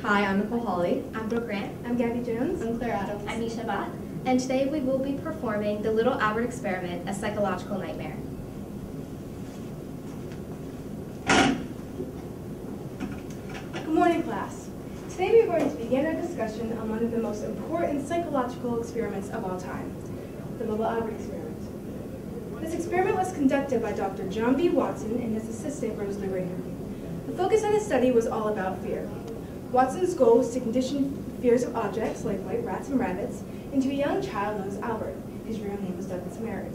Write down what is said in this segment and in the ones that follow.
Hi, I'm Nicole Hawley. I'm Brooke Grant. I'm Gabby Jones. I'm Claire Adams. I'm Nisha Bhatt. And today we will be performing the Little Albert Experiment, a psychological nightmare. Good morning, class. Today we are going to begin our discussion on one of the most important psychological experiments of all time, the Little Albert Experiment. This experiment was conducted by Dr. John B. Watson and his assistant, Rosalie Rayner. The focus of the study was all about fear. Watson's goal was to condition fears of objects, like white rats and rabbits, into a young child known as Albert. His real name was Douglas Merritt.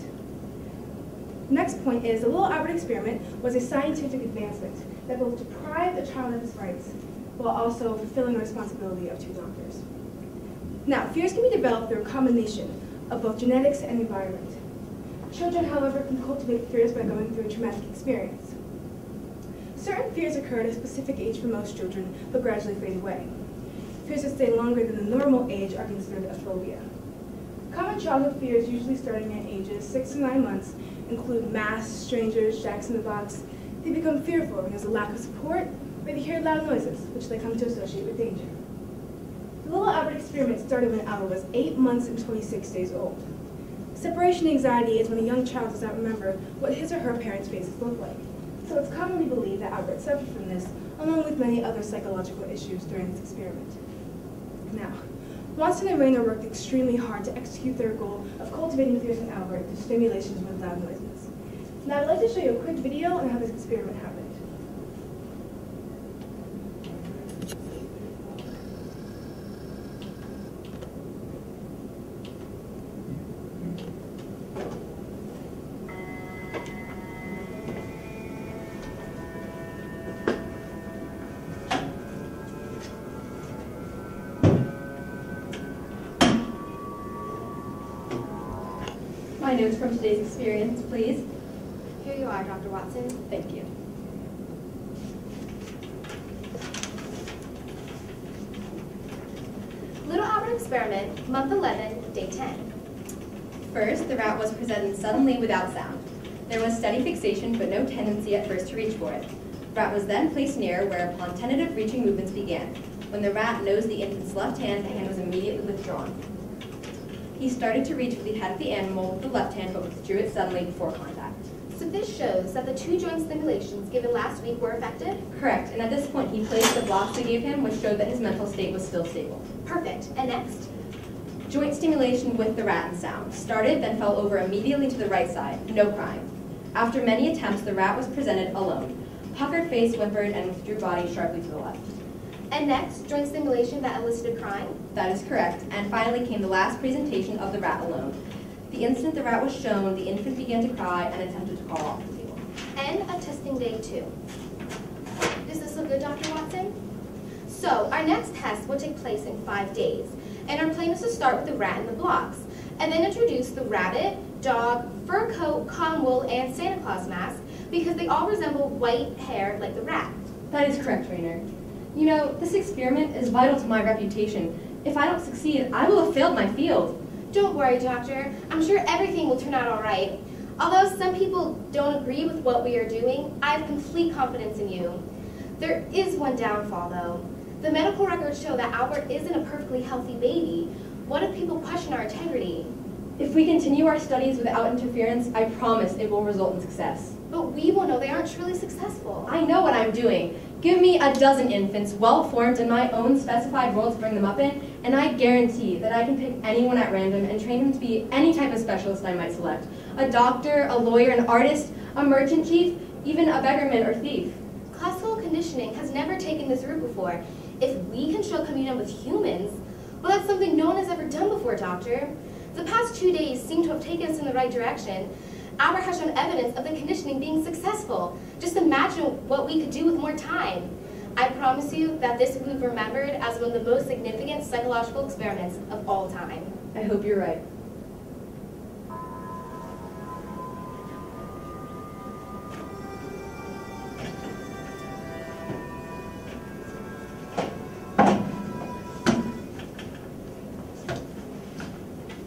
The next point is the Little Albert Experiment was a scientific advancement that both deprived a child of his rights while also fulfilling the responsibility of two doctors. Now, fears can be developed through a combination of both genetics and environment. Children, however, can cultivate fears by going through a traumatic experience. Certain fears occur at a specific age for most children, but gradually fade away. Fears that stay longer than the normal age are considered a phobia. Common childhood fears, usually starting at ages 6 to 9 months, include masks, strangers, jacks in the box. They become fearful when there's a lack of support, or they hear loud noises, which they come to associate with danger. The Little Albert Experiment started when Albert was 8 months and 26 days old. Separation anxiety is when a young child does not remember what his or her parents' faces look like. So it's commonly believed that Albert suffered from this, along with many other psychological issues during this experiment. Now, Watson and Rayner worked extremely hard to execute their goal of cultivating fears in Albert through stimulations with loud noises. Now I'd like to show you a quick video on how this experiment happened. My notes from today's experience, please. Here you are, Dr. Watson. Thank you. Little Albert Experiment, month 11, day 10. First, the rat was presented suddenly without sound. There was steady fixation, but no tendency at first to reach for it. The rat was then placed near, whereupon tentative reaching movements began. When the rat nosed the infant's left hand, the hand was immediately withdrawn. He started to reach for the head of the animal with the left hand, but withdrew it suddenly before contact. So this shows that the 2 joint stimulations given last week were effective? Correct, and at this point he placed the blocks they gave him, which showed that his mental state was still stable. Perfect. And next? Joint stimulation with the rat and sound. Started, then fell over immediately to the right side. No crying. After many attempts, the rat was presented alone. Puckered face, whimpered, and withdrew body sharply to the left. And next, joint stimulation that elicited crying? That is correct. And finally came the last presentation of the rat alone. The instant the rat was shown, the infant began to cry and attempted to crawl off the table. And a testing day 2. Does this look good, Dr. Watson? So, our next test will take place in 5 days. And our plan is to start with the rat and the blocks, and then introduce the rabbit, dog, fur coat, cotton wool, and Santa Claus mask, because they all resemble white hair like the rat. That is correct, Rayner. You know, this experiment is vital to my reputation. If I don't succeed, I will have failed my field. Don't worry, Doctor. I'm sure everything will turn out all right. Although some people don't agree with what we are doing, I have complete confidence in you. There is one downfall, though. The medical records show that Albert isn't a perfectly healthy baby. What if people question our integrity? If we continue our studies without interference, I promise it will result in success. But we will know they aren't truly successful. I know what I'm doing. Give me a dozen infants, well-formed in my own specified world to bring them up in, and I guarantee that I can pick anyone at random and train him to be any type of specialist I might select. A doctor, a lawyer, an artist, a merchant chief, even a beggarman or thief. Classical conditioning has never taken this route before. If we can show communion with humans, well, that's something no one has ever done before, Doctor. The past 2 days seem to have taken us in the right direction. Albert has shown evidence of the conditioning being successful. Just imagine what we could do with more time. I promise you that this will be remembered as one of the most significant psychological experiments of all time. I hope you're right.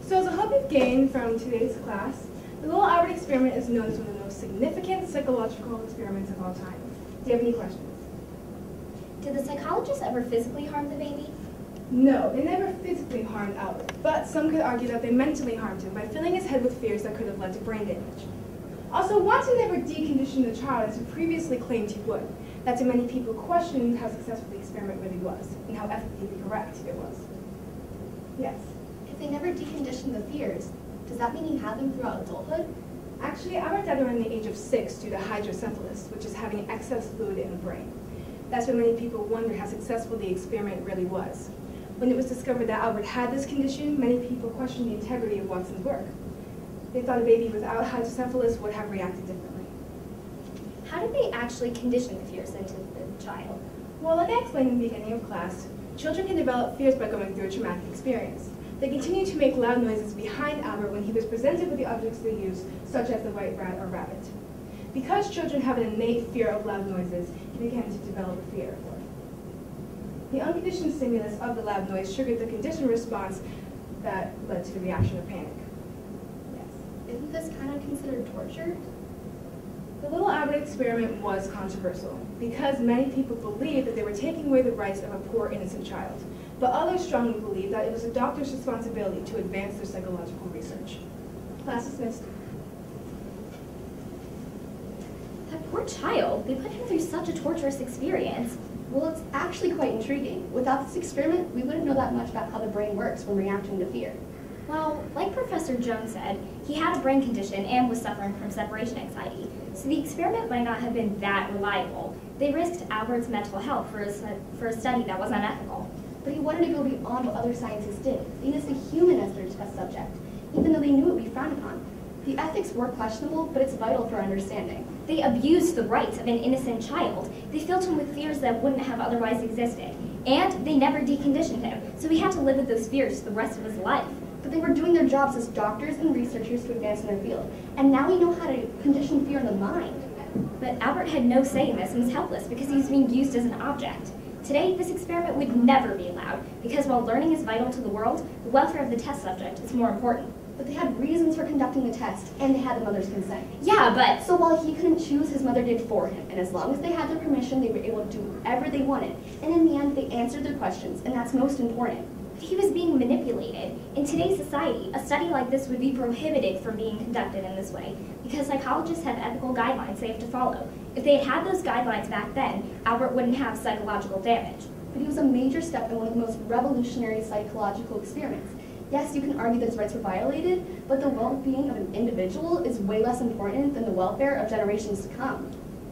So as a hope you've gained from today's class, the Little Albert Experiment is known as one of the most significant psychological experiments of all time. Do you have any questions? Did the psychologist ever physically harm the baby? No, they never physically harmed Albert, but some could argue that they mentally harmed him by filling his head with fears that could have led to brain damage. Also, Watson never deconditioned the child as he previously claimed he would. That to many people questioned how successful the experiment really was, and how ethically correct it was. Yes? If they never deconditioned the fears, does that mean he had them throughout adulthood? Actually, Albert died around the age of 6 due to hydrocephalus, which is having excess fluid in the brain. That's when many people wonder how successful the experiment really was. When it was discovered that Albert had this condition, many people questioned the integrity of Watson's work. They thought a baby without hydrocephalus would have reacted differently. How did they actually condition the fears into the child? Well, like I explained in the beginning of class, children can develop fears by going through a traumatic experience. They continued to make loud noises behind Albert when he was presented with the objects they used, such as the white rat or rabbit. Because children have an innate fear of loud noises, he began to develop a fear for it. The unconditioned stimulus of the loud noise triggered the conditioned response that led to the reaction of panic. Yes. Isn't this kind of considered torture? The little Albert experiment was controversial because many people believed that they were taking away the rights of a poor innocent child, but others strongly believed that it was a doctor's responsibility to advance their psychological research. Class dismissed. That poor child, they put him through such a torturous experience. Well, it's actually quite intriguing. Without this experiment, we wouldn't know that much about how the brain works when reacting to fear. Well, like Professor Jones said, he had a brain condition and was suffering from separation anxiety, so the experiment might not have been that reliable. They risked Albert's mental health for a study that was unethical. But he wanted to go beyond what other scientists did. They used a human as their test subject, even though they knew it would be frowned upon. The ethics were questionable, but it's vital for our understanding. They abused the rights of an innocent child. They filled him with fears that wouldn't have otherwise existed. And they never deconditioned him, so he had to live with those fears the rest of his life. But they were doing their jobs as doctors and researchers to advance in their field. And now we know how to condition fear in the mind. But Albert had no say in this and was helpless because he was being used as an object. Today, this experiment would never be allowed because while learning is vital to the world, the welfare of the test subject is more important. But they had reasons for conducting the test, and they had the mother's consent. Yeah, but... So while he couldn't choose, his mother did for him. And as long as they had their permission, they were able to do whatever they wanted. And in the end, they answered their questions, and that's most important. He was being manipulated. In today's society, a study like this would be prohibited from being conducted in this way because psychologists have ethical guidelines they have to follow. If they had those guidelines back then, Albert wouldn't have psychological damage. But he was a major step in one of the most revolutionary psychological experiments. Yes, you can argue that his rights were violated, but the well-being of an individual is way less important than the welfare of generations to come.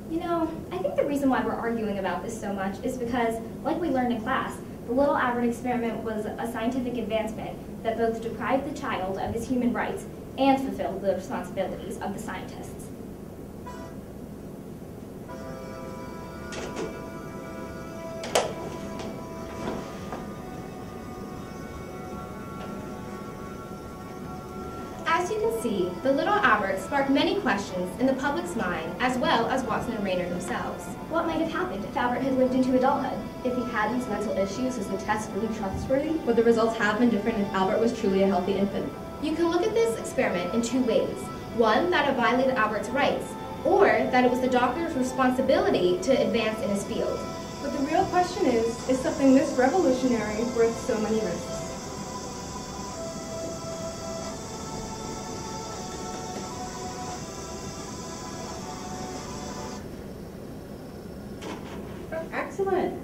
You know, I think the reason why we're arguing about this so much is because, like we learned in class, the Little Albert experiment was a scientific advancement that both deprived the child of his human rights and fulfilled the responsibilities of the scientists. As you can see, the Little Albert sparked many questions in the public's mind, as well as Watson and Rayner themselves. What might have happened if Albert had lived into adulthood? If he had these mental issues, is the test really trustworthy? Would the results have been different if Albert was truly a healthy infant? You can look at this experiment in two ways. One, that it violated Albert's rights, or that it was the doctor's responsibility to advance in his field. But the real question is something this revolutionary worth so many risks? Excellent.